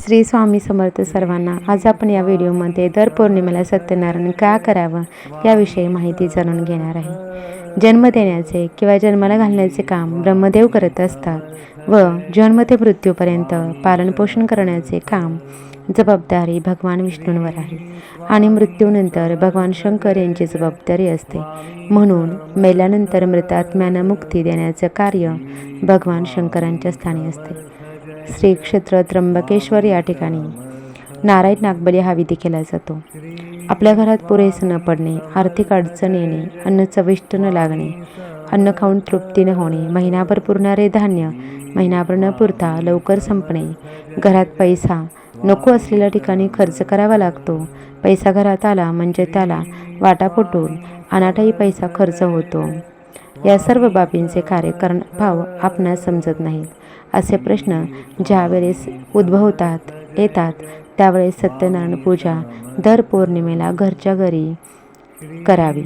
श्री स्वामी समर्थ सर्वांना. आज आपण या व्हिडिओमध्ये दर पौर्णिमेला सत्यनारायण का करावं याविषयी माहिती जाणून घेणार आहे. जन्म देण्याचे किंवा जन्माला घालण्याचे काम ब्रह्मदेव करत असतात व जन्म ते मृत्यूपर्यंत पालनपोषण करण्याचे काम जबाबदारी भगवान विष्णूंवर आहे आणि मृत्यूनंतर भगवान शंकर यांची जबाबदारी असते. म्हणून मेल्यानंतर मृतात्म्यांना मुक्ती देण्याचं कार्य भगवान शंकरांच्या स्थानी असते. श्री क्षेत्र त्र्यंबकेश्वर या ठिकाणी नारायण नागबली हा विधी केला जातो. आपल्या घरात पुरेसं न पडणे, आर्थिक अडचण येणे, अन्न चविष्ट न लागणे, अन्न खाऊन तृप्ती न होणे, महिनाभर पुरणारे धान्य महिनाभर न पुरता लवकर संपणे, घरात पैसा नको असलेल्या ठिकाणी खर्च करावा लागतो, पैसा घरात आला म्हणजे त्याला वाटाफोटून अनाठाई पैसा खर्च होतो, या सर्व बाबींचे कार्यकारण भाव आपणास समजत नाहीत. असे प्रश्न ज्यावेळेस उद्भवतात येतात त्यावेळेस सत्यनारायण पूजा दर पौर्णिमेला घरच्या घरी करावी.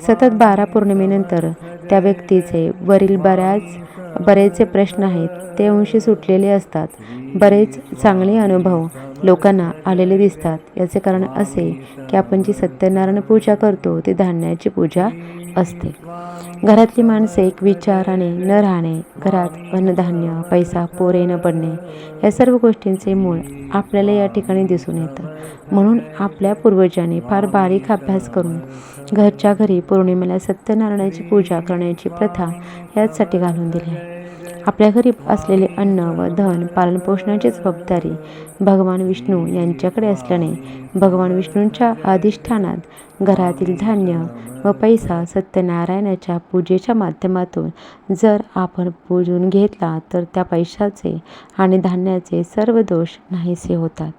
सतत 12 पौर्णिमेनंतर त्या व्यक्तीचे वरील बरेचसे प्रश्न आहेत ते अंशी सुटलेले असतात. बरेच चांगले अनुभव लोकांना आलेले दिसतात. याचे कारण असे की आपण जी सत्यनारायण पूजा करतो ती धान्याची पूजा असते. घरातली माणसे एक विचाराने न राहणे, घरात अन्नधान्य, पैसा, पोरे न पडणे या सर्व गोष्टींचे मूळ आपल्याला या ठिकाणी दिसून येतं. म्हणून आपल्या पूर्वजांनी फार बारीक अभ्यास करून घरच्या घरी पौर्णिमेला सत्यनारायणाची पूजा करण्याची प्रथा याचसाठी घालून दिली आहे. आपल्या घरी असलेले अन्न व धन पालनपोषणाची जबाबदारी भगवान विष्णू यांच्याकडे असल्याने भगवान विष्णूंच्या अधिष्ठानात घरातील धान्य व पैसा सत्यनारायणाच्या पूजेच्या माध्यमातून जर आपण पूजून घेतला तर त्या पैशाचे आणि धान्याचे सर्व दोष नाहीसे होतात.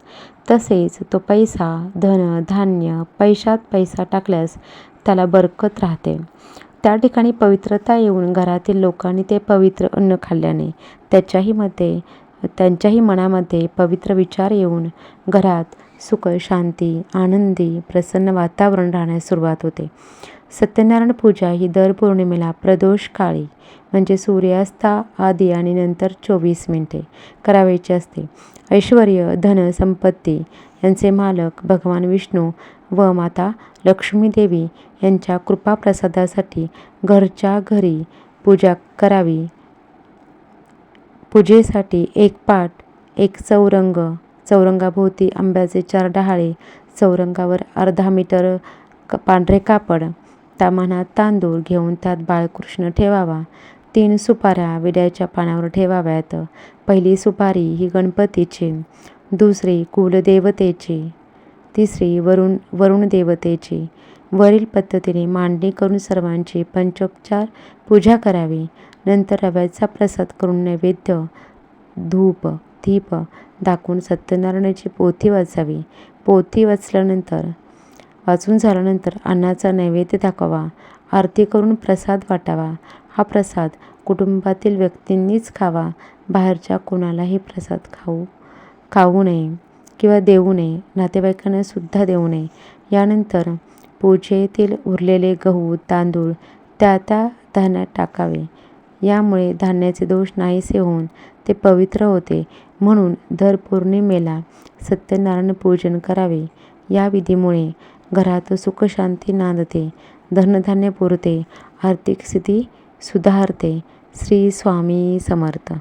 तसेच तो पैसा, धन, धान्य पैशात पैसा टाकल्यास त्याला बरकत राहते. त्या ठिकाणी पवित्रता येऊन घरातील लोकांनी ते पवित्र अन्न खाल्ल्याने त्यांच्याही मनामध्ये पवित्र विचार येऊन घरात सुख, शांती, आनंदी, प्रसन्न वातावरण राहण्यास सुरुवात होते. सत्यनारायण पूजा ही दर पौर्णिमेला प्रदोष काळी म्हणजे सूर्यास्ता आधी आणि नंतर 24 मिनिटे करावयाची असते. ऐश्वर, धन, संपत्ती यांचे मालक भगवान विष्णू व माता लक्ष्मी देवी यांच्या कृपाप्रसादासाठी घरच्या घरी पूजा करावी. पूजेसाठी एक पाट, एक चौरंग, चौरंगाभोवती आंब्याचे 4 डहाळे, चौरंगावर अर्धा मीटर पांढरे कापड, ताम्हाणात तांदूळ घेऊन त्यात बाळकृष्ण ठेवावा. 3 सुपाऱ्या विड्याच्या पानावर ठेवाव्यात. पहिली सुपारी ही गणपतीची, दुसरी कुलदेवतेची, तिसरी वरुण देवतेची. वरील पद्धतीने मांडणी करून सर्वांची पंचोपचार पूजा करावी. नंतर रव्याचा प्रसाद करून नैवेद्य, धूप, दीप दाखवून सत्यनारायणाची पोथी वाचावी. पोथी वाचून झाल्यानंतर अन्नाचा नैवेद्य दाखवावा. आरती करून प्रसाद वाटावा. हा प्रसाद कुटुंबातील व्यक्तींनीच खावा. बाहेरच्या कोणालाही प्रसाद खाऊ नये किंवा देऊ नये. नातेवाईकांना सुद्धा देऊ नये. यानंतर पूजेतील उरलेले गहू, तांदूळ त्या धान्यात टाकावे. यामुळे धान्याचे दोष नाहीसे होऊन ते पवित्र होते. म्हणून दर पौर्णिमेला सत्यनारायण पूजन करावे. या विधीमुळे घरात सुख शांती नांदते, धनधान्य पुरते, आर्थिक स्थिती सुधारते. श्री स्वामी समर्थ.